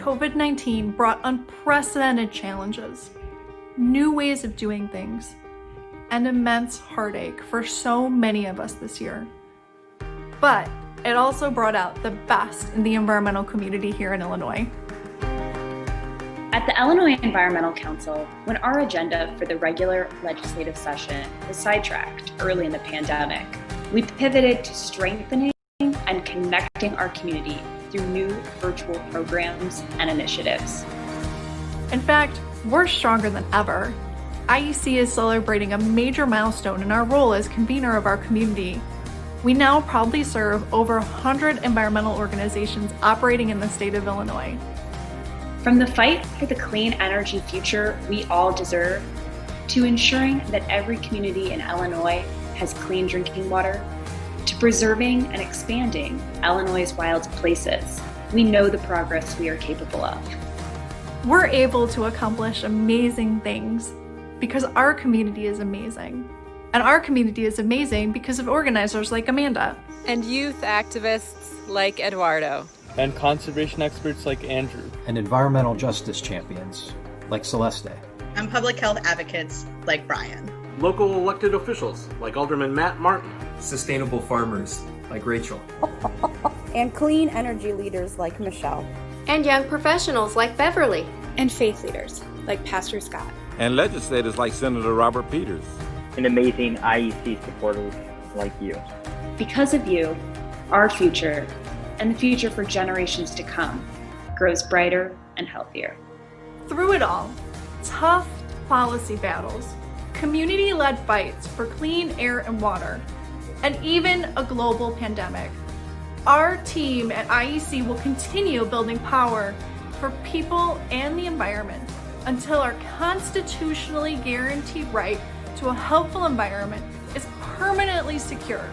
COVID-19 brought unprecedented challenges, new ways of doing things, and immense heartache for so many of us this year. But it also brought out the best in the environmental community here in Illinois. At the Illinois Environmental Council, when our agenda for the regular legislative session was sidetracked early in the pandemic, we pivoted to strengthening and connecting our community through new virtual programs and initiatives. In fact, we're stronger than ever. IEC is celebrating a major milestone in our role as convener of our community. We now proudly serve over 100 environmental organizations operating in the state of Illinois. From the fight for the clean energy future we all deserve, to ensuring that every community in Illinois has clean drinking water, to preserving and expanding Illinois' wild places, we know the progress we are capable of. We're able to accomplish amazing things because our community is amazing. And our community is amazing because of organizers like Amanda. And youth activists like Eduardo. And conservation experts like Andrew. And environmental justice champions like Celeste. And public health advocates like Brian. Local elected officials like Alderman Matt Martin. Sustainable farmers like Rachel. And clean energy leaders like Michelle. And young professionals like Beverly. And faith leaders like Pastor Scott. And legislators like Senator Robert Peters. And amazing IEC supporters like you. Because of you, our future, and the future for generations to come, grows brighter and healthier. Through it all, tough policy battles, community-led fights for clean air and water, and even a global pandemic, our team at IEC will continue building power for people and the environment until our constitutionally guaranteed right to a healthful environment is permanently secured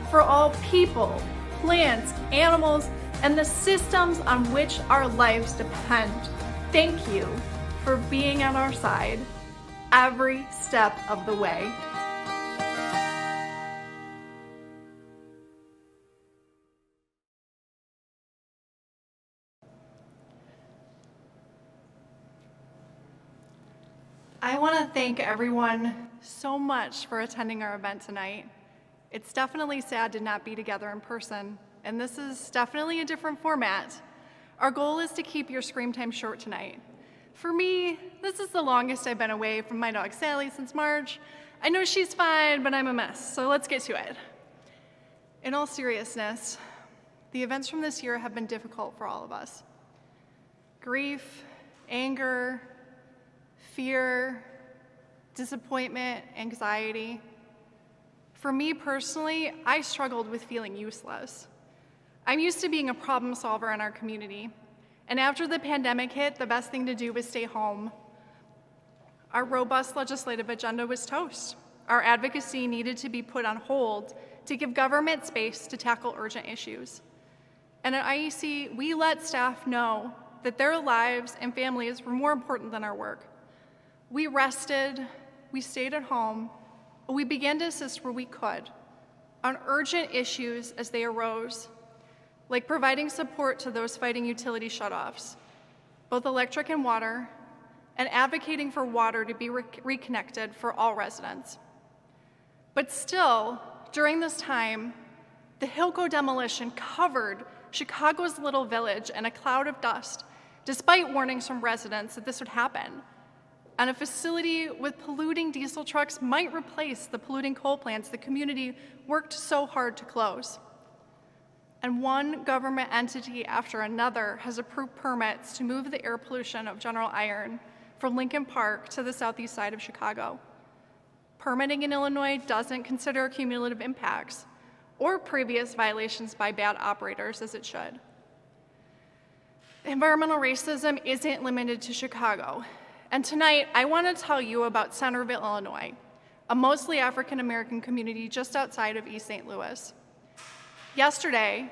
for all people, plants, animals, and the systems on which our lives depend. Thank you for being on our side every step of the way. I want to thank everyone so much for attending our event tonight. It's definitely sad to not be together in person, and this is definitely a different format. Our goal is to keep your screen time short tonight. For me, this is the longest I've been away from my dog Sally since March. I know she's fine, but I'm a mess, so let's get to it. In all seriousness, the events from this year have been difficult for all of us. Grief, anger, fear, disappointment, anxiety. For me personally, I struggled with feeling useless. I'm used to being a problem solver in our community, and after the pandemic hit, the best thing to do was stay home. Our robust legislative agenda was toast. Our advocacy needed to be put on hold to give government space to tackle urgent issues. And at IEC, we let staff know that their lives and families were more important than our work. We rested, we stayed at home, but we began to assist where we could on urgent issues as they arose, like providing support to those fighting utility shutoffs, both electric and water, and advocating for water to be reconnected for all residents. But still, during this time, the Hilco demolition covered Chicago's little village in a cloud of dust, despite warnings from residents that this would happen. And a facility with polluting diesel trucks might replace the polluting coal plants the community worked so hard to close. And one government entity after another has approved permits to move the air pollution of General Iron from Lincoln Park to the southeast side of Chicago. Permitting in Illinois doesn't consider cumulative impacts or previous violations by bad operators as it should. Environmental racism isn't limited to Chicago. And tonight, I want to tell you about Centerville, Illinois, a mostly African-American community just outside of East St. Louis. Yesterday,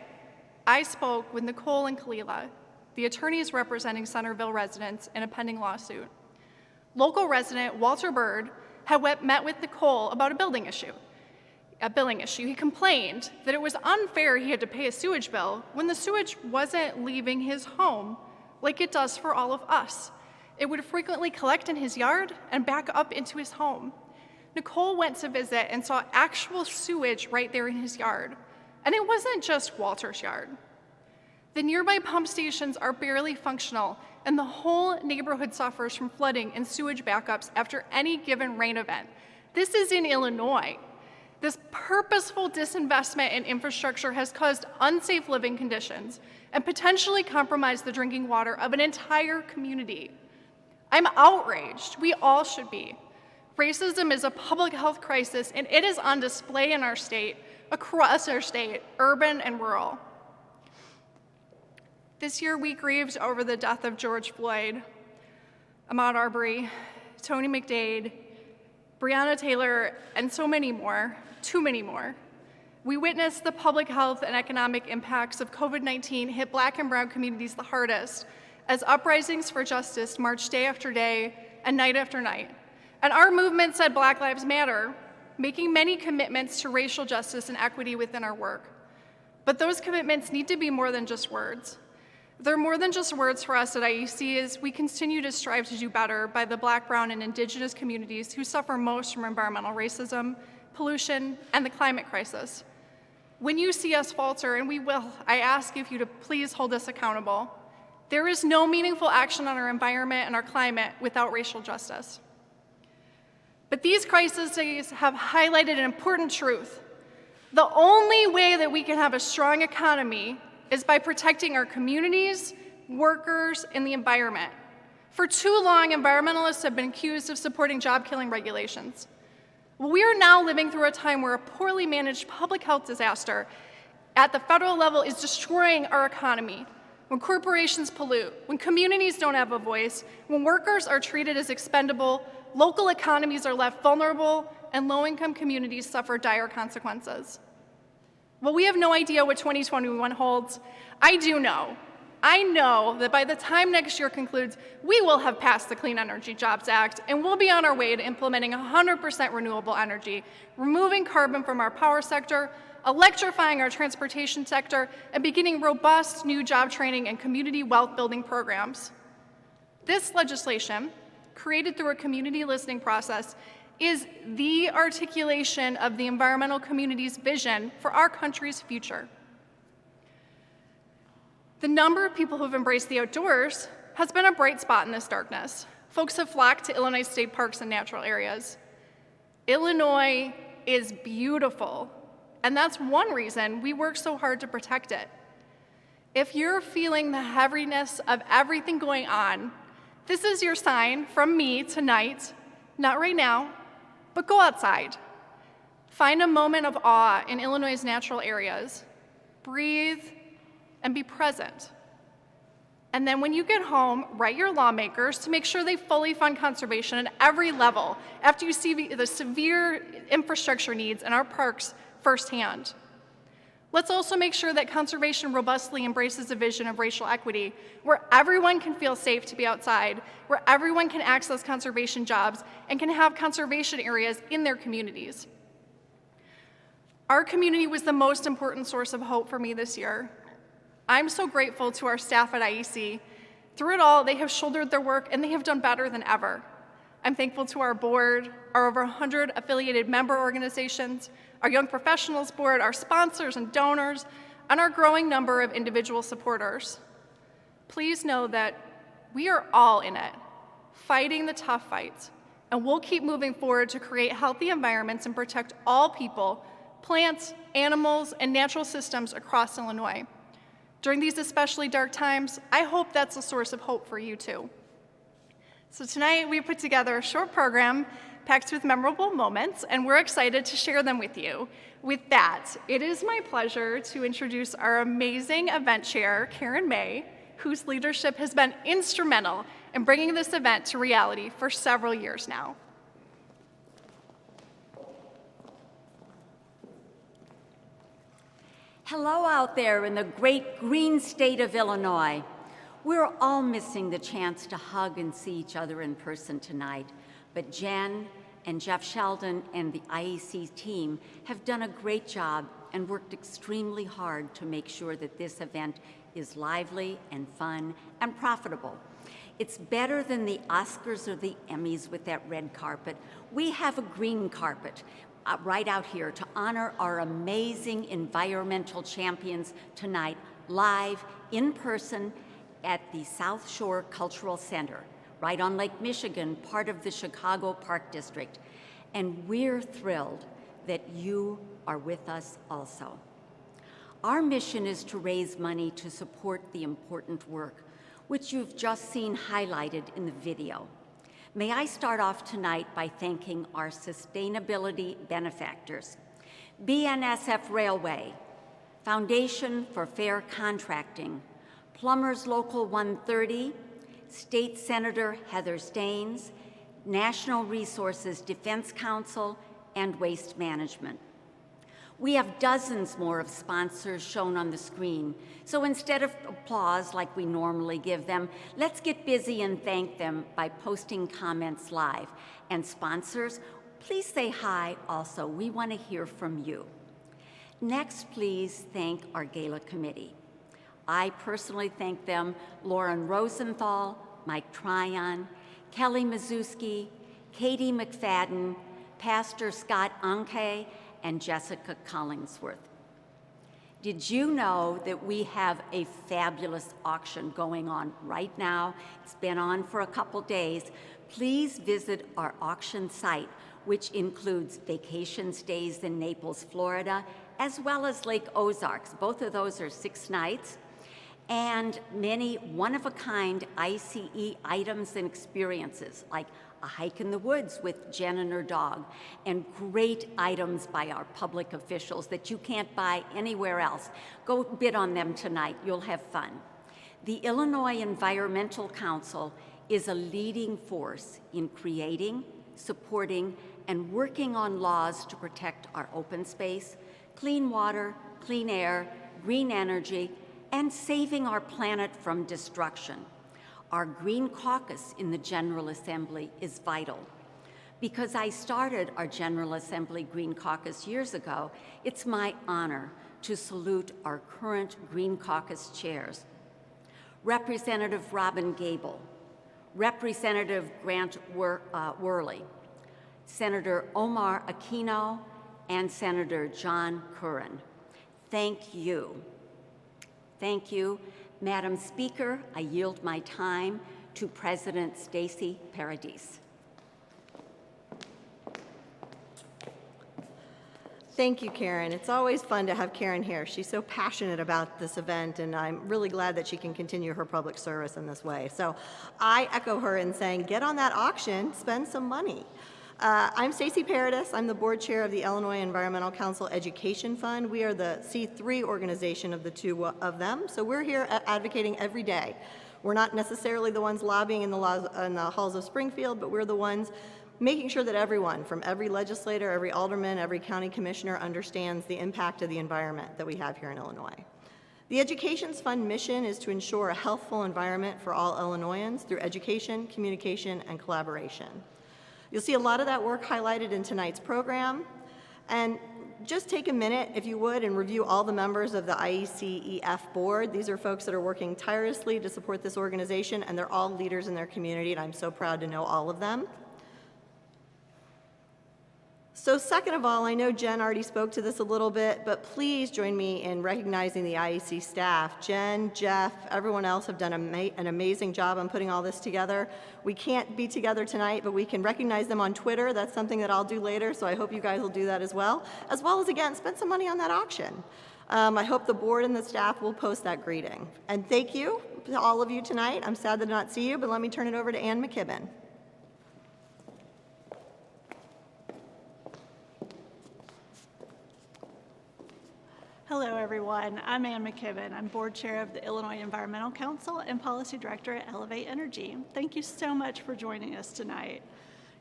I spoke with Nicole and Kalila, the attorneys representing Centerville residents in a pending lawsuit. Local resident Walter Bird had met with Nicole about a billing issue. He complained that it was unfair he had to pay a sewage bill when the sewage wasn't leaving his home, like it does for all of us. It would frequently collect in his yard and back up into his home. Nicole went to visit and saw actual sewage right there in his yard. And it wasn't just Walter's yard. The nearby pump stations are barely functional, and the whole neighborhood suffers from flooding and sewage backups after any given rain event. This is in Illinois. This purposeful disinvestment in infrastructure has caused unsafe living conditions and potentially compromised the drinking water of an entire community. I'm outraged. We all should be. Racism is a public health crisis, and it is on display in our state, across our state, urban and rural. This year, we grieved over the death of George Floyd, Ahmaud Arbery, Tony McDade, Breonna Taylor, and so many more, too many more. We witnessed the public health and economic impacts of COVID-19 hit Black and Brown communities the hardest, as uprisings for justice marched day after day and night after night. And our movement said Black Lives Matter, making many commitments to racial justice and equity within our work. But those commitments need to be more than just words. They're more than just words for us at IEC as we continue to strive to do better by the Black, Brown, and Indigenous communities who suffer most from environmental racism, pollution, and the climate crisis. When you see us falter, and we will, I ask you to please hold us accountable. There is no meaningful action on our environment and our climate without racial justice. But these crises have highlighted an important truth. The only way that we can have a strong economy is by protecting our communities, workers, and the environment. For too long, environmentalists have been accused of supporting job-killing regulations. Well, we are now living through a time where a poorly managed public health disaster at the federal level is destroying our economy. When corporations pollute, when communities don't have a voice, when workers are treated as expendable, local economies are left vulnerable, and low-income communities suffer dire consequences. Well, we have no idea what 2021 holds. I do know. I know that by the time next year concludes, we will have passed the Clean Energy Jobs Act, and we'll be on our way to implementing 100% renewable energy, removing carbon from our power sector, electrifying our transportation sector, and beginning robust new job training and community wealth building programs. This legislation, created through a community listening process, is the articulation of the environmental community's vision for our country's future. The number of people who have embraced the outdoors has been a bright spot in this darkness. Folks have flocked to Illinois state parks and natural areas. Illinois is beautiful, and that's one reason we work so hard to protect it. If you're feeling the heaviness of everything going on, this is your sign from me tonight, not right now, but go outside. Find a moment of awe in Illinois' natural areas. Breathe and be present. And then when you get home, write your lawmakers to make sure they fully fund conservation at every level after you see the severe infrastructure needs in our parks firsthand. Let's also make sure that conservation robustly embraces a vision of racial equity, where everyone can feel safe to be outside, where everyone can access conservation jobs, and can have conservation areas in their communities. Our community was the most important source of hope for me this year. I'm so grateful to our staff at IEC. Through it all, they have shouldered their work, and they have done better than ever. I'm thankful to our board, our over 100 affiliated member organizations, our Young Professionals Board, our sponsors and donors, and our growing number of individual supporters. Please know that we are all in it, fighting the tough fights, and we'll keep moving forward to create healthy environments and protect all people, plants, animals, and natural systems across Illinois. During these especially dark times, I hope that's a source of hope for you too. So tonight we put together a short program packed with memorable moments, and we're excited to share them with you. With that, it is my pleasure to introduce our amazing event chair, Karen May, whose leadership has been instrumental in bringing this event to reality for several years now. Hello out there in the great green state of Illinois. We're all missing the chance to hug and see each other in person tonight, but Jen and Jeff Sheldon and the IEC team have done a great job, and worked extremely hard to make sure that this event is lively and fun and profitable. It's better than the Oscars or the Emmys with that red carpet. We have a green carpet right out here to honor our amazing environmental champions tonight, live in person at the South Shore Cultural Center, right on Lake Michigan, part of the Chicago Park District. And we're thrilled that you are with us also. Our mission is to raise money to support the important work, which you've just seen highlighted in the video. May I start off tonight by thanking our sustainability benefactors: BNSF Railway, Foundation for Fair Contracting, Plumbers Local 130, State Senator Heather Staines, National Resources Defense Council, and Waste Management. We have dozens more of sponsors shown on the screen, so instead of applause like we normally give them, let's get busy and thank them by posting comments live. And sponsors, please say hi also. We want to hear from you. Next, please thank our Gala committee. I personally thank them: Lauren Rosenthal, Mike Tryon, Kelly Mazuski, Katie McFadden, Pastor Scott Onque, and Jessica Collingsworth. Did you know that we have a fabulous auction going on right now? It's been on for a couple days. Please visit our auction site, which includes vacation stays in Naples, Florida, as well as Lake Ozarks. Both of those are 6 nights. And many one-of-a-kind ICE items and experiences, like a hike in the woods with Jen and her dog, and great items by our public officials that you can't buy anywhere else. Go bid on them tonight. You'll have fun. The Illinois Environmental Council is a leading force in creating, supporting, and working on laws to protect our open space, clean water, clean air, green energy, and saving our planet from destruction. Our Green Caucus in the General Assembly is vital. Because I started our General Assembly Green Caucus years ago, it's my honor to salute our current Green Caucus chairs: Representative Robin Gable, Representative Grant Worley, Senator Omar Aquino, and Senator John Curran. Thank you. Thank you. Madam Speaker, I yield my time to President Stacey Paradis. Thank you, Karen. It's always fun to have Karen here. She's so passionate about this event, and I'm really glad that she can continue her public service in this way. So I echo her in saying, get on that auction, spend some money. I'm Stacey Paradis. I'm the board chair of the Illinois Environmental Council Education Fund. We are the C3 organization of the two of them, so we're here advocating every day. We're not necessarily the ones lobbying in the halls of Springfield, but we're the ones making sure that everyone, from every legislator, every alderman, every county commissioner, understands the impact of the environment that we have here in Illinois. The Educations Fund mission is to ensure a healthful environment for all Illinoisans through education, communication, and collaboration. You'll see a lot of that work highlighted in tonight's program. And just take a minute, if you would, and review all the members of the IECEF board. These are folks that are working tirelessly to support this organization, and they're all leaders in their community, and I'm so proud to know all of them. So second of all, I know Jen already spoke to this a little bit, but please join me in recognizing the IEC staff. Jen, Jeff, everyone else have done an amazing job on putting all this together. We can't be together tonight, but we can recognize them on Twitter. That's something that I'll do later, so I hope you guys will do that as well as, again, spend some money on that auction. I hope the board and the staff will post that greeting. And thank you to all of you tonight. I'm sad to not see you, but let me turn it over to Ann McKibbin. Hello, everyone. I'm Ann McKibbin. I'm board chair of the Illinois Environmental Council and policy director at Elevate Energy. Thank you so much for joining us tonight.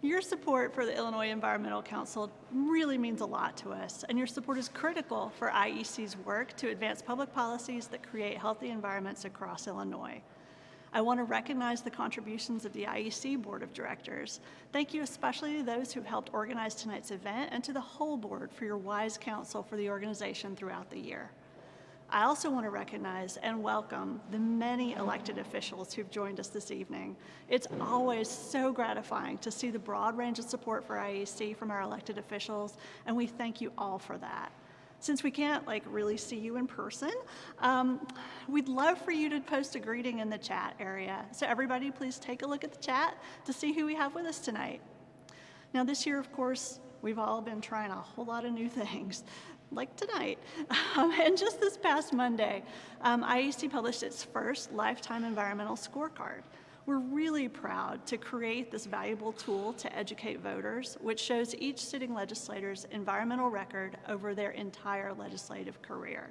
Your support for the Illinois Environmental Council really means a lot to us, and your support is critical for IEC's work to advance public policies that create healthy environments across Illinois. I want to recognize the contributions of the IEC Board of Directors. Thank you especially to those who helped organize tonight's event and to the whole board for your wise counsel for the organization throughout the year. I also want to recognize and welcome the many elected officials who've joined us this evening. It's always so gratifying to see the broad range of support for IEC from our elected officials, and we thank you all for that. Since we can't really see you in person, we'd love for you to post a greeting in the chat area. So everybody please take a look at the chat to see who we have with us tonight. Now this year, of course, we've all been trying a whole lot of new things, like tonight. And just this past Monday, IEC published its first Lifetime Environmental Scorecard. We're really proud to create this valuable tool to educate voters, which shows each sitting legislator's environmental record over their entire legislative career.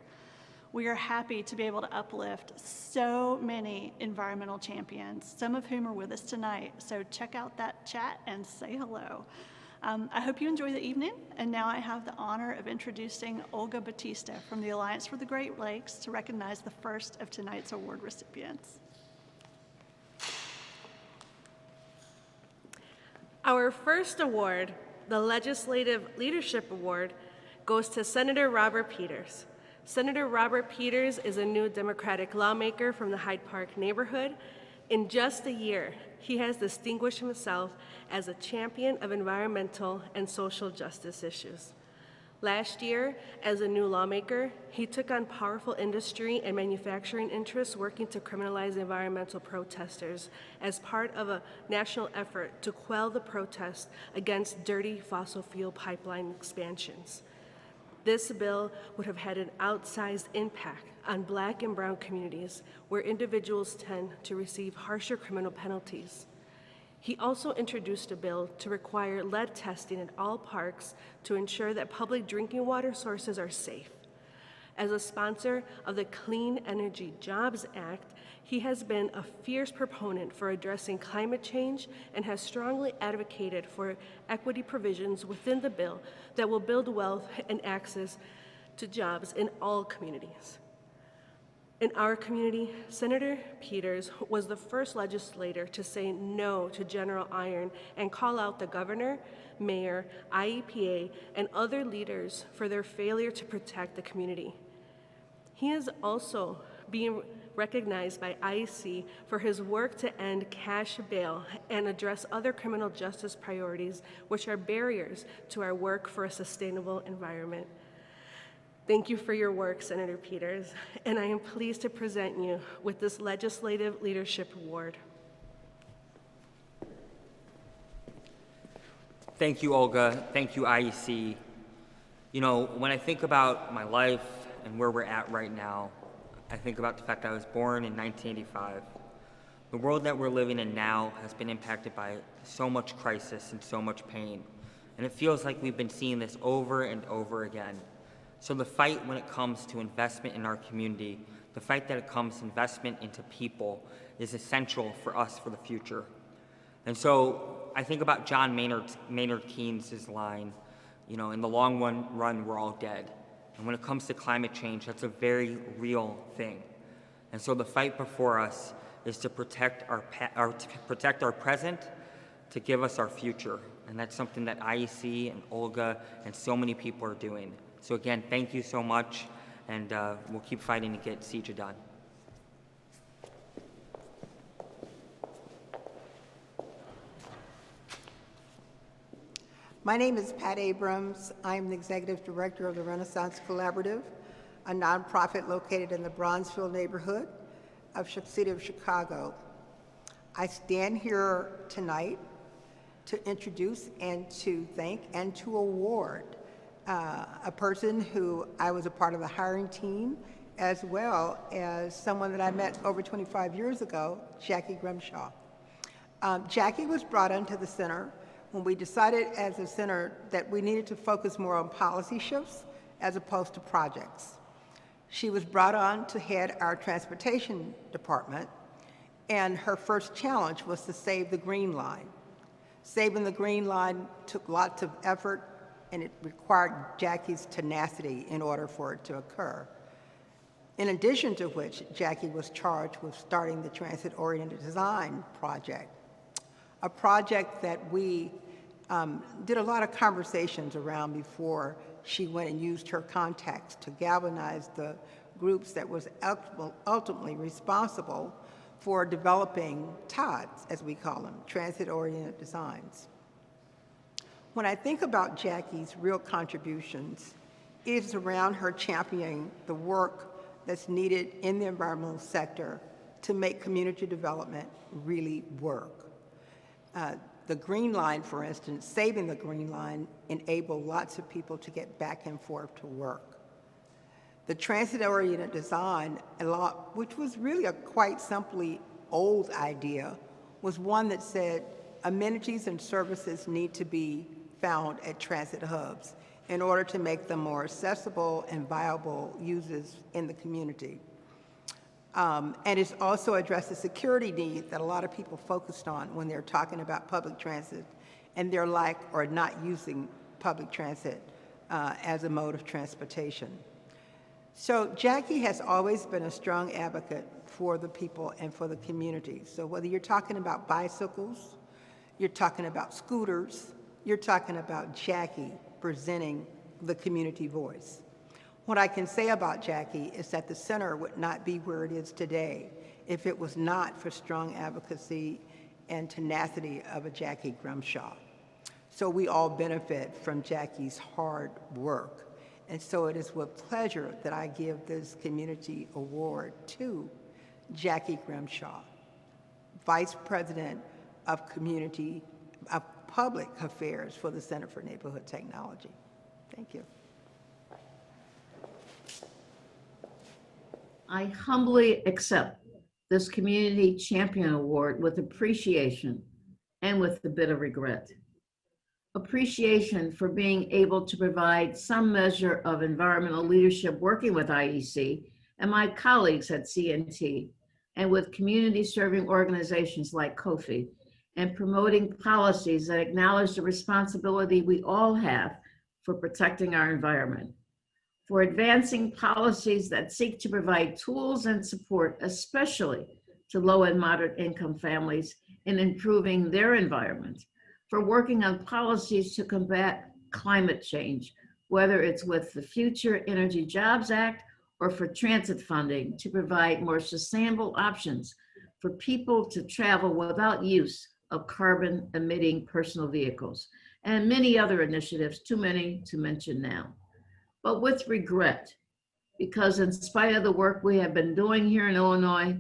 We are happy to be able to uplift so many environmental champions, some of whom are with us tonight. So check out that chat and say hello. I hope you enjoy the evening, and now I have the honor of introducing Olga Bautista from the Alliance for the Great Lakes to recognize the first of tonight's award recipients. Our first award, the Legislative Leadership Award, goes to Senator Robert Peters. Senator Robert Peters is a new Democratic lawmaker from the Hyde Park neighborhood. In just a year, he has distinguished himself as a champion of environmental and social justice issues. Last year, as a new lawmaker, he took on powerful industry and manufacturing interests working to criminalize environmental protesters as part of a national effort to quell the protests against dirty fossil fuel pipeline expansions. This bill would have had an outsized impact on Black and brown communities where individuals tend to receive harsher criminal penalties. He also introduced a bill to require lead testing at all parks to ensure that public drinking water sources are safe. As a sponsor of the Clean Energy Jobs Act, he has been a fierce proponent for addressing climate change and has strongly advocated for equity provisions within the bill that will build wealth and access to jobs in all communities. In our community, Senator Peters was the first legislator to say no to General Iron and call out the governor, mayor, IEPA, and other leaders for their failure to protect the community. He is also being recognized by IEC for his work to end cash bail and address other criminal justice priorities, which are barriers to our work for a sustainable environment. Thank you for your work, Senator Peters, and I am pleased to present you with this Legislative Leadership Award. Thank you, Olga. Thank you, IEC. You know, when I think about my life and where we're at right now, I think about the fact that I was born in 1985. The world that we're living in now has been impacted by so much crisis and so much pain, and it feels like we've been seeing this over and over again. So the fight when it comes to investment in our community, the fight that it comes to investment into people is essential for us for the future. And so I think about John Maynard Keynes' line, you know, in the long run, we're all dead. And when it comes to climate change, that's a very real thing. And so the fight before us is to protect our present, to give us our future. And that's something that IEC and Olga and so many people are doing. So again, thank you so much, and we'll keep fighting to get CEJA done. My name is Pat Abrams. I'm the Executive Director of the Renaissance Collaborative, a nonprofit located in the Bronzeville neighborhood of the city of Chicago. I stand here tonight to introduce and to thank and to award a person who I was a part of the hiring team, as well as someone that I met over 25 years ago, Jacky Grimshaw. Jacky was brought into the center when we decided as a center that we needed to focus more on policy shifts as opposed to projects. She was brought on to head our transportation department, and her first challenge was to save the Green Line. Saving the Green Line took lots of effort, and it required Jacky's tenacity in order for it to occur. In addition to which, Jacky was charged with starting the Transit-Oriented Design Project, a project that we did a lot of conversations around before she went and used her contacts to galvanize the groups that was ultimately responsible for developing TODs, as we call them, Transit-Oriented Designs. When I think about Jacky's real contributions, it is around her championing the work that's needed in the environmental sector to make community development really work. The Green Line, for instance, saving the Green Line enabled lots of people to get back and forth to work. The transit-oriented design, which was really a quite simply old idea, was one that said amenities and services need to be found at transit hubs in order to make them more accessible and viable uses in the community. And it's also addressed the security need that a lot of people focused on when they're talking about public transit and their lack or not using public transit as a mode of transportation. So Jacky has always been a strong advocate for the people and for the community. So whether you're talking about bicycles, you're talking about scooters, you're talking about Jacky presenting the community voice. What I can say about Jacky is that the center would not be where it is today if it was not for strong advocacy and tenacity of a Jacky Grimshaw. So we all benefit from Jacky's hard work. And so it is with pleasure that I give this community award to Jacky Grimshaw, Vice President of Public Affairs for the Center for Neighborhood Technology. Thank you. I humbly accept this Community Champion Award with appreciation and with a bit of regret. Appreciation for being able to provide some measure of environmental leadership working with IEC and my colleagues at CNT and with community serving organizations like COFI and promoting policies that acknowledge the responsibility we all have for protecting our environment, for advancing policies that seek to provide tools and support, especially to low and moderate income families in improving their environment, for working on policies to combat climate change, whether it's with the Future Energy Jobs Act or for transit funding to provide more sustainable options for people to travel without use of carbon emitting personal vehicles, and many other initiatives, too many to mention now. But with regret, because in spite of the work we have been doing here in Illinois,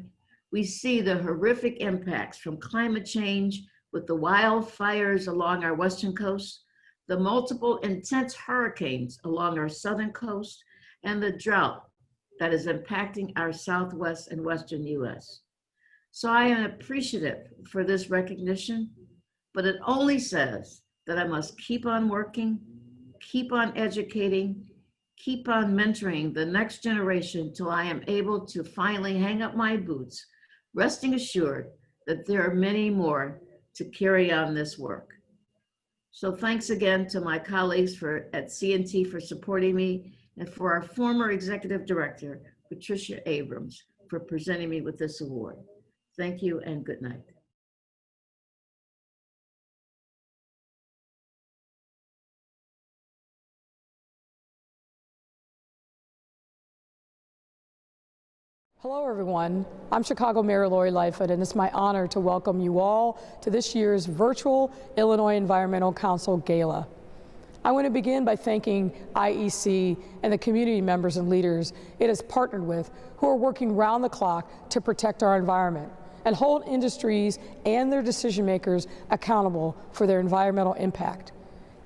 we see the horrific impacts from climate change with the wildfires along our western coast, the multiple intense hurricanes along our southern coast, and the drought that is impacting our southwest and western US. So I am appreciative for this recognition, but it only says that I must keep on working, keep on educating, keep on mentoring the next generation till I am able to finally hang up my boots, resting assured that there are many more to carry on this work. So thanks again to my colleagues at CNT for supporting me and for our former executive director, Patricia Abrams, for presenting me with this award. Thank you and good night. Hello, everyone. I'm Chicago Mayor Lori Lightfoot, and it's my honor to welcome you all to this year's virtual Illinois Environmental Council Gala. I want to begin by thanking IEC and the community members and leaders it has partnered with who are working round the clock to protect our environment and hold industries and their decision makers accountable for their environmental impact.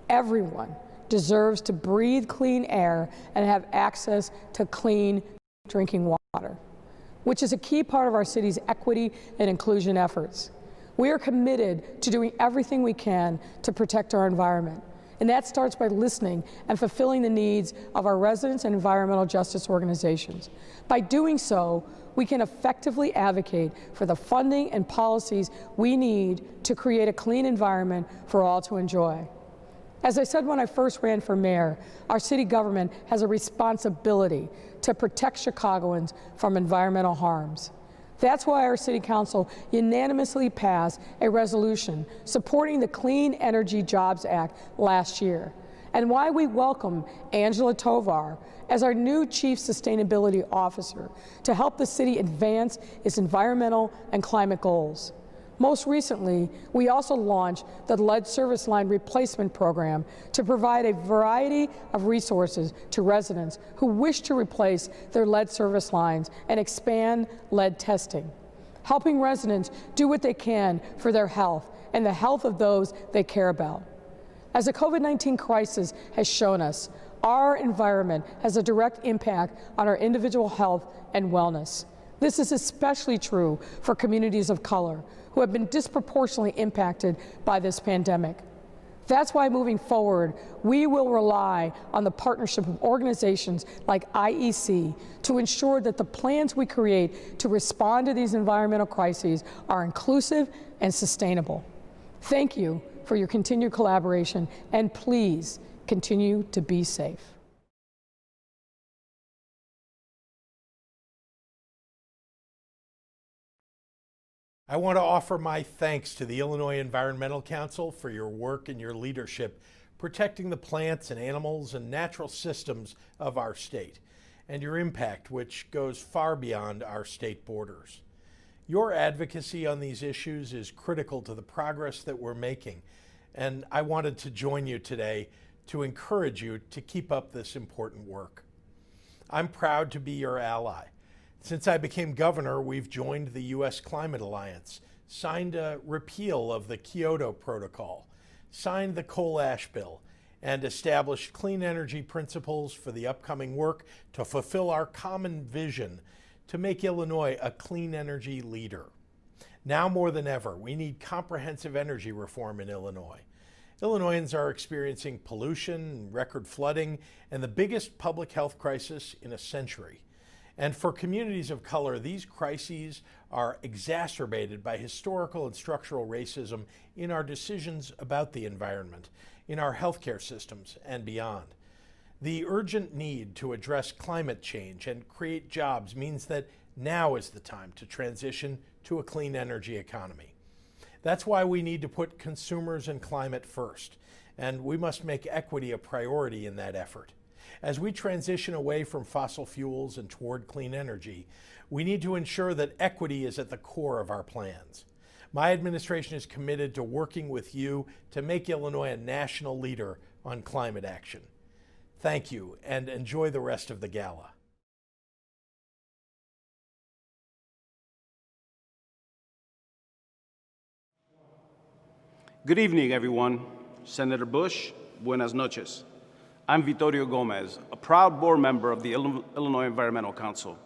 Everyone deserves to breathe clean air and have access to clean drinking water, which is a key part of our city's equity and inclusion efforts. We are committed to doing everything we can to protect our environment, and that starts by listening and fulfilling the needs of our residents and environmental justice organizations. By doing so, we can effectively advocate for the funding and policies we need to create a clean environment for all to enjoy. As I said when I first ran for mayor, our city government has a responsibility to protect Chicagoans from environmental harms. That's why our city council unanimously passed a resolution supporting the Clean Energy Jobs Act last year, and why we welcome Angela Tovar as our new Chief Sustainability Officer to help the city advance its environmental and climate goals. Most recently, we also launched the lead service line replacement program to provide a variety of resources to residents who wish to replace their lead service lines and expand lead testing, helping residents do what they can for their health and the health of those they care about. As the COVID-19 crisis has shown us, our environment has a direct impact on our individual health and wellness. This is especially true for communities of color who have been disproportionately impacted by this pandemic. That's why moving forward, we will rely on the partnership of organizations like IEC to ensure that the plans we create to respond to these environmental crises are inclusive and sustainable. Thank you for your continued collaboration, and please continue to be safe. I want to offer my thanks to the Illinois Environmental Council for your work and your leadership protecting the plants and animals and natural systems of our state, and your impact, which goes far beyond our state borders. Your advocacy on these issues is critical to the progress that we're making, and I wanted to join you today to encourage you to keep up this important work. I'm proud to be your ally. Since I became governor, we've joined the U.S. Climate Alliance, signed a repeal of the Kyoto Protocol, signed the coal ash bill, and established clean energy principles for the upcoming work to fulfill our common vision to make Illinois a clean energy leader. Now more than ever, we need comprehensive energy reform in Illinois. Illinoisans are experiencing pollution, record flooding, and the biggest public health crisis in a century. And for communities of color, these crises are exacerbated by historical and structural racism in our decisions about the environment, in our healthcare systems, and beyond. The urgent need to address climate change and create jobs means that now is the time to transition to a clean energy economy. That's why we need to put consumers and climate first, and we must make equity a priority in that effort. As we transition away from fossil fuels and toward clean energy, we need to ensure that equity is at the core of our plans. My administration is committed to working with you to make Illinois a national leader on climate action. Thank you, and enjoy the rest of the gala. Good evening, everyone. Senator Bush, buenas noches. I'm Vittorio Gomez, a proud board member of the Illinois Environmental Council.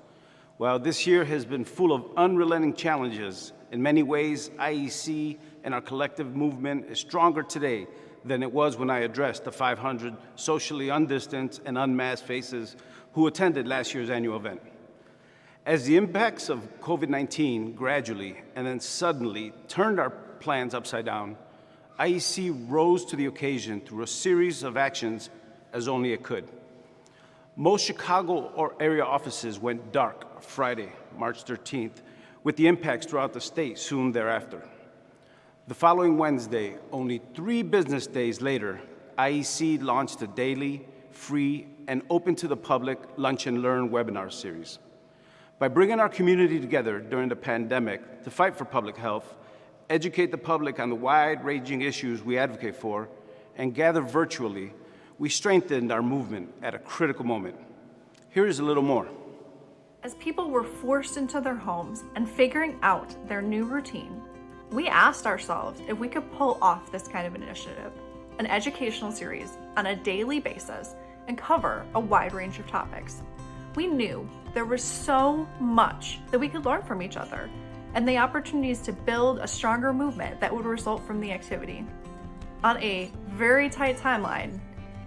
While this year has been full of unrelenting challenges, in many ways, IEC and our collective movement is stronger today than it was when I addressed the 500 socially undistant and unmasked faces who attended last year's annual event. As the impacts of COVID-19 gradually and then suddenly turned our plans upside down, IEC rose to the occasion through a series of actions as only it could. Most Chicago area offices went dark Friday, March 13th, with the impacts throughout the state soon thereafter. The following Wednesday, only 3 business days later, IEC launched a daily, free, and open to the public Lunch and Learn webinar series. By bringing our community together during the pandemic to fight for public health, educate the public on the wide-ranging issues we advocate for, and gather virtually, we strengthened our movement at a critical moment. Here is a little more. As people were forced into their homes and figuring out their new routine, we asked ourselves if we could pull off this kind of initiative, an educational series on a daily basis, and cover a wide range of topics. We knew there was so much that we could learn from each other, and the opportunities to build a stronger movement that would result from the activity. On a very tight timeline,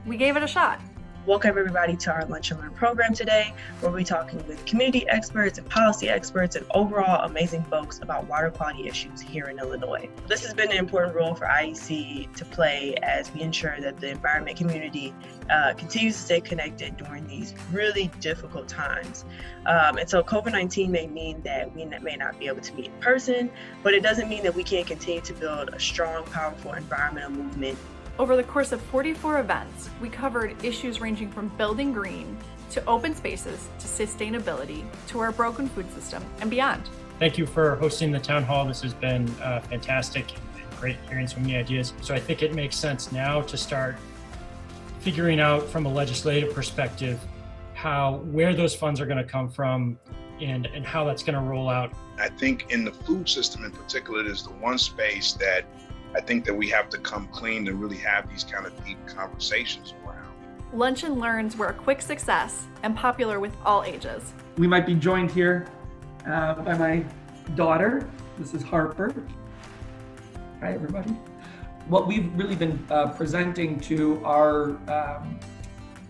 we gave it a shot. Welcome everybody to our Lunch and Learn program today, where we'll be talking with community experts and policy experts and overall amazing folks about water quality issues here in Illinois. This has been an important role for IEC to play as we ensure that the environment community continues to stay connected during these really difficult times. And so COVID-19 may mean that we may not be able to meet in person, but it doesn't mean that we can't continue to build a strong, powerful environmental movement. Over the course of 44 events, we covered issues ranging from building green, to open spaces, to sustainability, to our broken food system, and beyond. Thank you for hosting the town hall. This has been fantastic and great hearing so many ideas. So I think it makes sense now to start figuring out from a legislative perspective where those funds are going to come from and how that's going to roll out. I think in the food system in particular, it is the one space that I think that we have to come clean and really have these kind of deep conversations around. Lunch and Learns were a quick success and popular with all ages. We might be joined here by my daughter. This is Harper. Hi, everybody. What we've really been presenting to our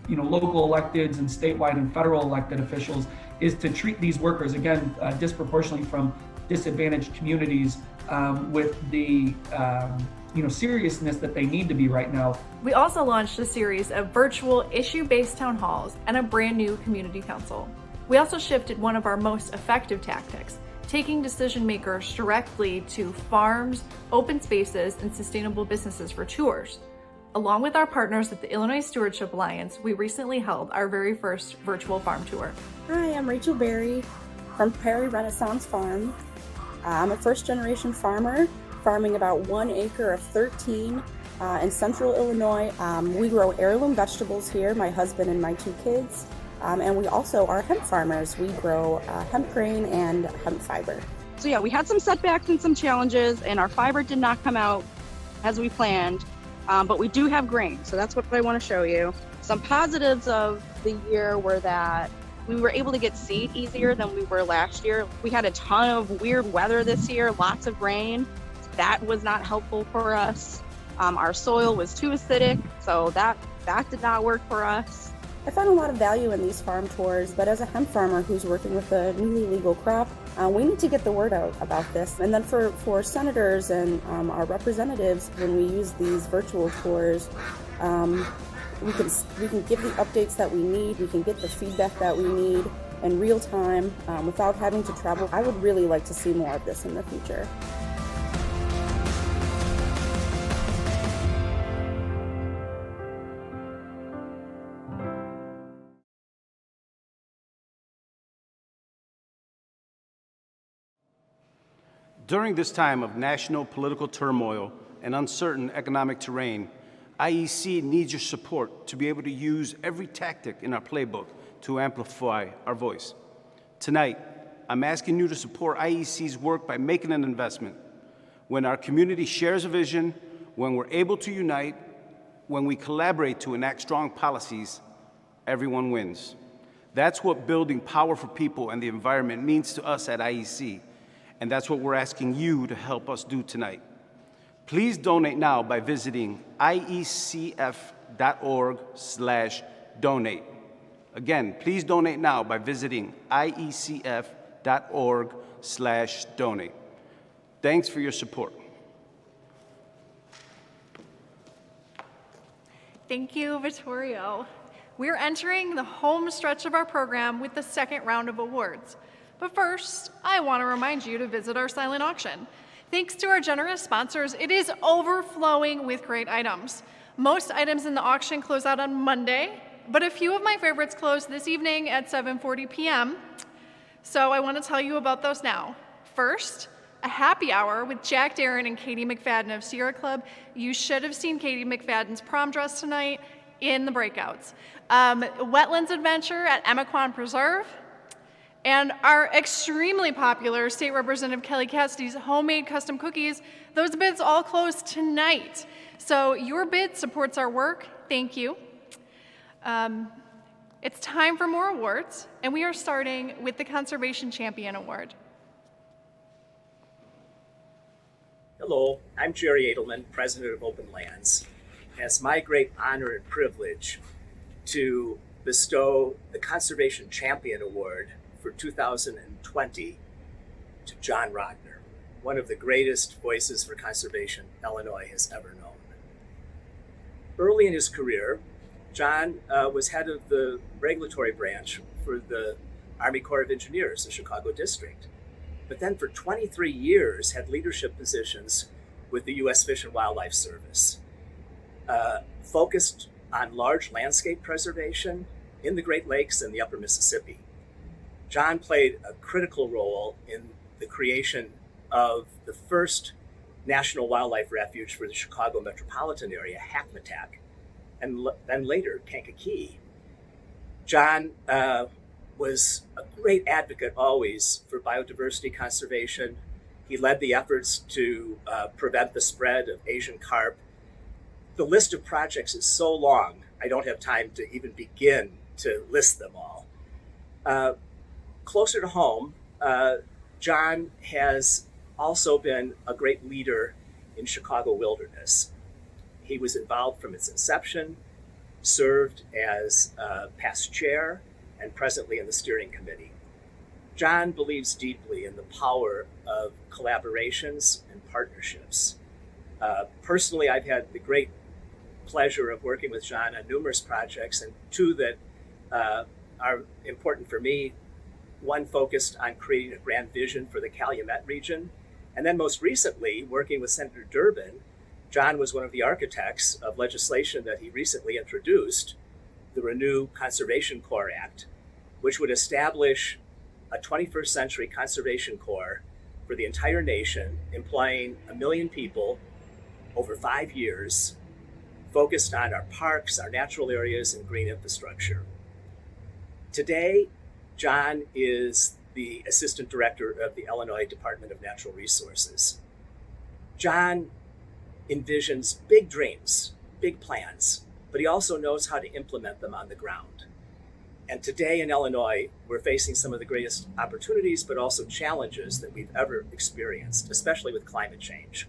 local electeds and statewide and federal elected officials is to treat these workers, again, disproportionately from disadvantaged communities with the seriousness that they need to be right now. We also launched a series of virtual issue-based town halls and a brand new community council. We also shifted one of our most effective tactics, taking decision makers directly to farms, open spaces, and sustainable businesses for tours. Along with our partners at the Illinois Stewardship Alliance, we recently held our very first virtual farm tour. Hi, I'm Rachel Berry from Prairie Renaissance Farm. I'm a first-generation farmer, farming about 1 acre of 13 in central Illinois. We grow heirloom vegetables here, my husband and my 2 kids. And we also are hemp farmers. We grow hemp grain and hemp fiber. So yeah, we had some setbacks and some challenges, and our fiber did not come out as we planned, but we do have grain. So that's what I want to show you. Some positives of the year were that we were able to get seed easier than we were last year. We had a ton of weird weather this year, lots of rain. That was not helpful for us. Our soil was too acidic, so that did not work for us. I found a lot of value in these farm tours, but as a hemp farmer who's working with a newly legal crop, we need to get the word out about this. And then for senators and our representatives, when we use these virtual tours, we can give the updates that we need, we can get the feedback that we need in real time without having to travel. I would really like to see more of this in the future. During this time of national political turmoil and uncertain economic terrain, IEC needs your support to be able to use every tactic in our playbook to amplify our voice. Tonight, I'm asking you to support IEC's work by making an investment. When our community shares a vision, when we're able to unite, when we collaborate to enact strong policies, everyone wins. That's what building power for people and the environment means to us at IEC, and that's what we're asking you to help us do tonight. Please donate now by visiting iecf.org/donate. Again, please donate now by visiting iecf.org/donate. Thanks for your support. Thank you, Vittorio. We're entering the home stretch of our program with the second round of awards. But first, I want to remind you to visit our silent auction. Thanks to our generous sponsors, it is overflowing with great items. Most items in the auction close out on Monday, but a few of my favorites close this evening at 7:40 p.m. So I want to tell you about those now. First, a happy hour with Jack Darren and Katie McFadden of Sierra Club. You should have seen Katie McFadden's prom dress tonight in the breakouts. Wetlands Adventure at Emaquan Preserve. And our extremely popular State Representative Kelly Cassidy's homemade custom cookies, those bids all close tonight. So your bid supports our work. Thank you. It's time for more awards, and we are starting with the Conservation Champion Award. Hello, I'm Jerry Adelmann, President of Openlands. And it's my great honor and privilege to bestow the Conservation Champion Award for 2020 to John Rogner, one of the greatest voices for conservation Illinois has ever known. Early in his career, John was head of the regulatory branch for the Army Corps of Engineers in Chicago District, but then for 23 years had leadership positions with the U.S. Fish and Wildlife Service, focused on large landscape preservation in the Great Lakes and the Upper Mississippi. John played a critical role in the creation of the first National Wildlife Refuge for the Chicago metropolitan area, Hackmatack, and then later Kankakee. John was a great advocate always for biodiversity conservation. He led the efforts to prevent the spread of Asian carp. The list of projects is so long, I don't have time to even begin to list them all. Closer to home, John has also been a great leader in Chicago wilderness. He was involved from its inception, served as past chair, and presently in the steering committee. John believes deeply in the power of collaborations and partnerships. Personally, I've had the great pleasure of working with John on numerous projects, and two that are important for me. One focused on creating a grand vision for the Calumet region, and then most recently, working with Senator Durbin, John was one of the architects of legislation that he recently introduced, the Renew Conservation Corps Act, which would establish a 21st century conservation corps for the entire nation, employing 1 million people over 5 years, focused on our parks, our natural areas, and green infrastructure. Today, John is the Assistant Director of the Illinois Department of Natural Resources. John envisions big dreams, big plans, but he also knows how to implement them on the ground. And today in Illinois, we're facing some of the greatest opportunities, but also challenges that we've ever experienced, especially with climate change.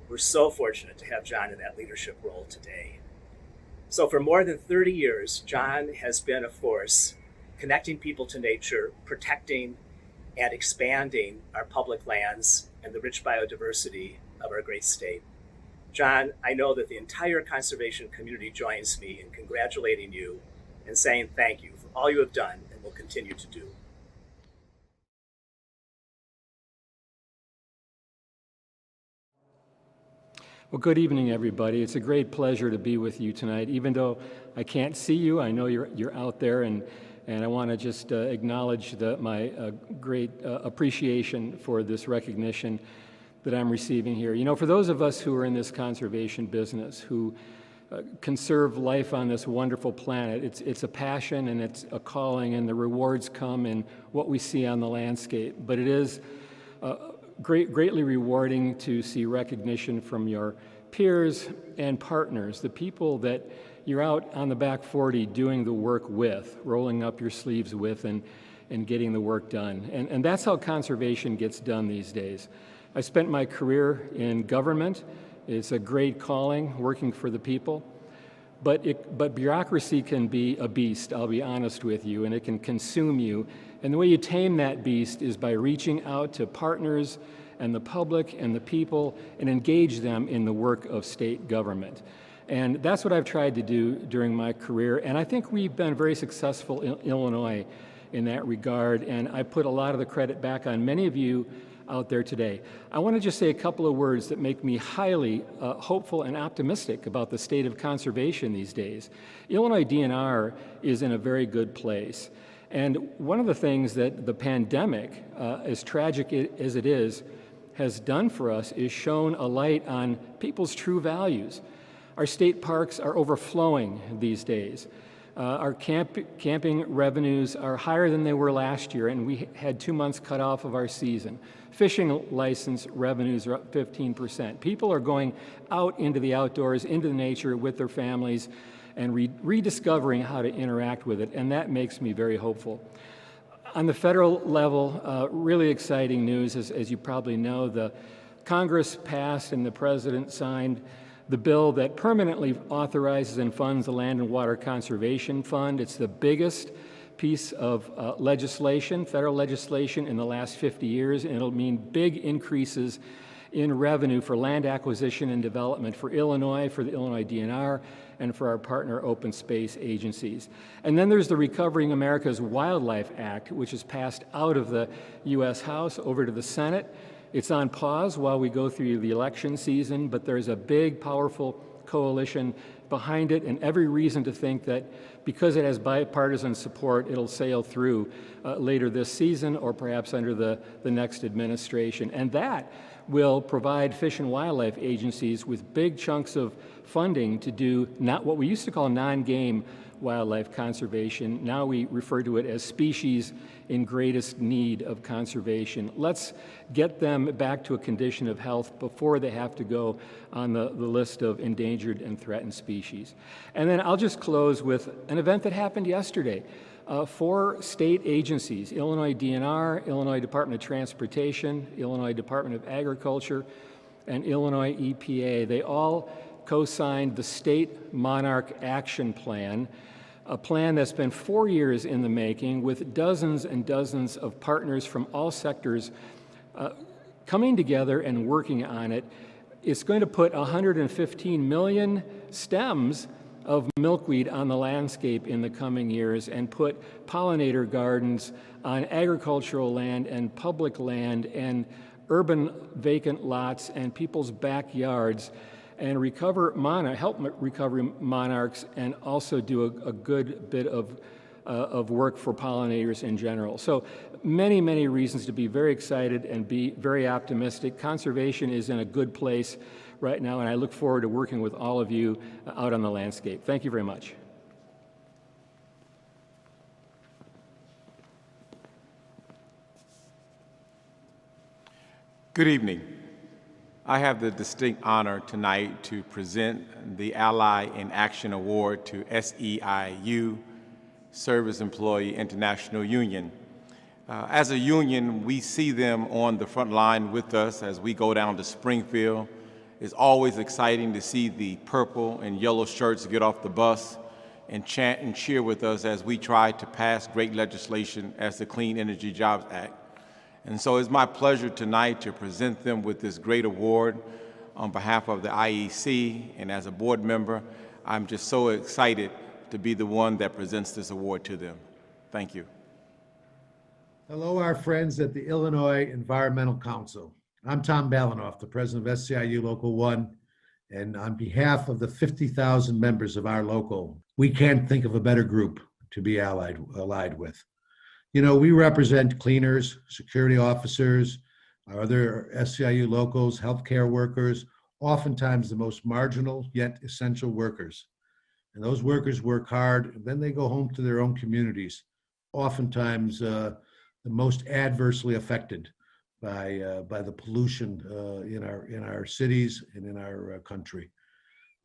We're so fortunate to have John in that leadership role today. So for more than 30 years, John has been a force connecting people to nature, protecting and expanding our public lands and the rich biodiversity of our great state. John, I know that the entire conservation community joins me in congratulating you and saying thank you for all you have done and will continue to do. Well, good evening, everybody. It's a great pleasure to be with you tonight. Even though I can't see you, I know you're out there, and I want to just acknowledge my great appreciation for this recognition that I'm receiving here. You know, for those of us who are in this conservation business, who conserve life on this wonderful planet, it's a passion and it's a calling, and the rewards come in what we see on the landscape. But it is greatly rewarding to see recognition from your peers and partners, the people that you're out on the back 40 doing the work with, rolling up your sleeves with, and getting the work done. And that's how conservation gets done these days. I spent my career in government. It's a great calling, working for the people. But bureaucracy can be a beast, I'll be honest with you, and it can consume you. And the way you tame that beast is by reaching out to partners and the public and the people and engage them in the work of state government. And that's what I've tried to do during my career. And I think we've been very successful in Illinois in that regard. And I put a lot of the credit back on many of you out there today. I want to just say a couple of words that make me highly hopeful and optimistic about the state of conservation these days. Illinois DNR is in a very good place. And one of the things that the pandemic, as tragic as it is, has done for us is shone a light on people's true values. Our state parks are overflowing these days. Our camping revenues are higher than they were last year, and we had 2 months cut off of our season. Fishing license revenues are up 15%. People are going out into the outdoors, into the nature with their families, and rediscovering how to interact with it, and that makes me very hopeful. On the federal level, really exciting news, as you probably know, the Congress passed and the President signed the bill that permanently authorizes and funds the Land and Water Conservation Fund. It's the biggest piece of legislation, federal legislation, in the last 50 years, and it'll mean big increases in revenue for land acquisition and development for Illinois, for the Illinois IDNR, and for our partner open space agencies. And then there's the Recovering America's Wildlife Act, which is passed out of the U.S. House over to the Senate. It's on pause while we go through the election season, but there's a big, powerful coalition behind it, and every reason to think that because it has bipartisan support, it'll sail through later this season or perhaps under the next administration. And that will provide fish and wildlife agencies with big chunks of funding to do not what we used to call non-game wildlife conservation. Now we refer to it as species in greatest need of conservation. Let's get them back to a condition of health before they have to go on the list of endangered and threatened species. And then I'll just close with an event that happened yesterday. 4 state agencies, Illinois DNR, Illinois Department of Transportation, Illinois Department of Agriculture, and Illinois EPA, they all co-signed the State Monarch Action Plan, a plan that's been 4 years in the making with dozens and dozens of partners from all sectors coming together and working on it. It's going to put 115 million stems of milkweed on the landscape in the coming years and put pollinator gardens on agricultural land and public land and urban vacant lots and people's backyards, and help recover monarchs, and also do a good bit of work for pollinators in general. So many, many reasons to be very excited and be very optimistic. Conservation is in a good place right now, and I look forward to working with all of you out on the landscape. Thank you very much. Good evening. I have the distinct honor tonight to present the Ally in Action Award to SEIU, Service Employee International Union. As a union, we see them on the front line with us as we go down to Springfield. It's always exciting to see the purple and yellow shirts get off the bus and chant and cheer with us as we try to pass great legislation as the Clean Energy Jobs Act. And so it's my pleasure tonight to present them with this great award on behalf of the IEC, and as a board member, I'm just so excited to be the one that presents this award to them. Thank you. Hello, our friends at the Illinois Environmental Council. I'm Tom Balanoff, the president of SEIU Local 1, and on behalf of the 50,000 members of our local, we can't think of a better group to be allied with. You know, we represent cleaners, security officers, our other SEIU locals, healthcare workers, oftentimes the most marginal yet essential workers. And those workers work hard, and then they go home to their own communities, oftentimes the most adversely affected by the pollution in our cities and in our country.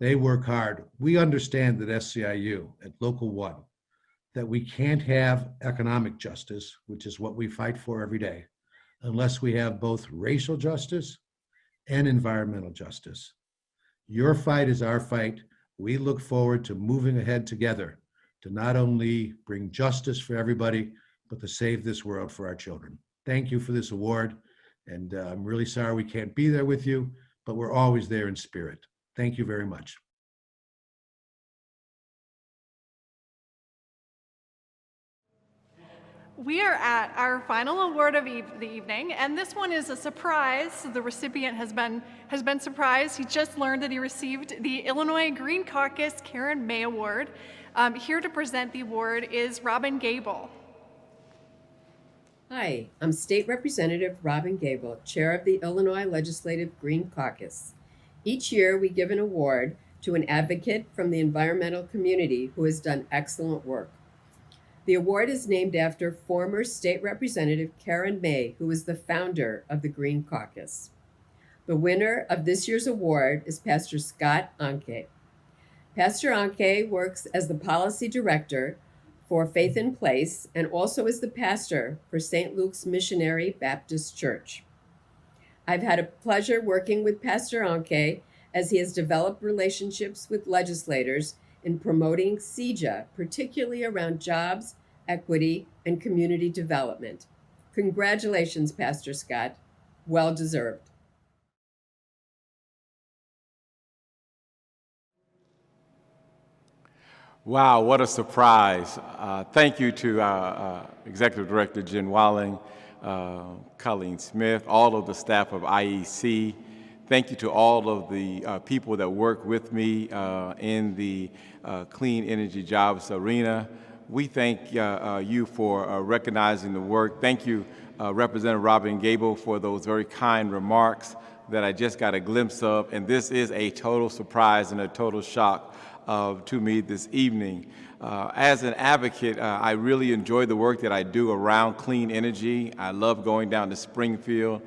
They work hard. We understand that SEIU at Local 1, that we can't have economic justice, which is what we fight for every day, unless we have both racial justice and environmental justice. Your fight is our fight. We look forward to moving ahead together to not only bring justice for everybody, but to save this world for our children. Thank you for this award, and I'm really sorry we can't be there with you, but we're always there in spirit. Thank you very much. We are at our final award of the evening, and this one is a surprise. The recipient has been surprised. He just learned that he received the Illinois Green Caucus Karen May Award. Here to present the award is Robin Gable. Hi, I'm State Representative Robin Gable, Chair of the Illinois Legislative Green Caucus. Each year, we give an award to an advocate from the environmental community who has done excellent work. The award is named after former State Representative Karen May, who was the founder of the Green Caucus. The winner of this year's award is Pastor Scott Onque. Pastor Onque works as the policy director for Faith in Place and also is the pastor for St. Luke's Missionary Baptist Church. I've had a pleasure working with Pastor Onque as he has developed relationships with legislators in promoting CEJA, particularly around jobs, equity, and community development. Congratulations, Pastor Scott. Well deserved. Wow, what a surprise. Thank you to our Executive Director Jen Walling, Colleen Smith, all of the staff of IEC. Thank you to all of the people that work with me in the clean energy jobs arena. We thank you for recognizing the work. Thank you, Representative Robin Gable, for those very kind remarks that I just got a glimpse of. And this is a total surprise and a total shock to me this evening. As an advocate, I really enjoy the work that I do around clean energy. I love going down to Springfield.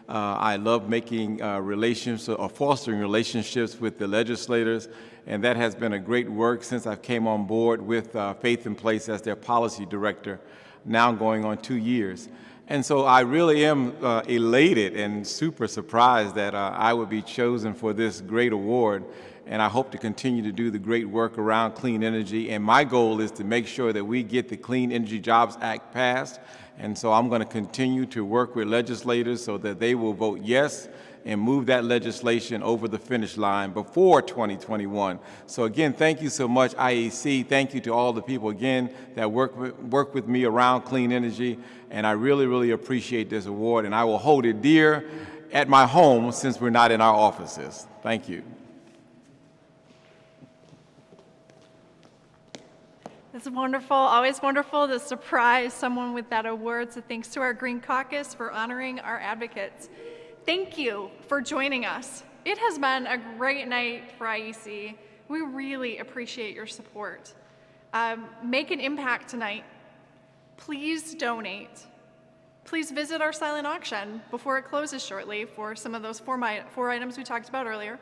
I love making relations or fostering relationships with the legislators, and that has been a great work since I came on board with Faith in Place as their policy director, now going on 2 years. And so I really am elated and super surprised that I would be chosen for this great award. And I hope to continue to do the great work around clean energy. And my goal is to make sure that we get the Clean Energy Jobs Act passed. And so I'm going to continue to work with legislators so that they will vote yes and move that legislation over the finish line before 2021. So again, thank you so much, IEC. Thank you to all the people, again, that work with me around clean energy. And I really, really appreciate this award. And I will hold it dear at my home since we're not in our offices. Thank you. It's wonderful, always wonderful to surprise someone with that award. So thanks to our Green Caucus for honoring our advocates. Thank you for joining us. It has been a great night for IEC. We really appreciate your support. Make an impact tonight. Please donate. Please visit our silent auction before it closes shortly for some of those four items we talked about earlier.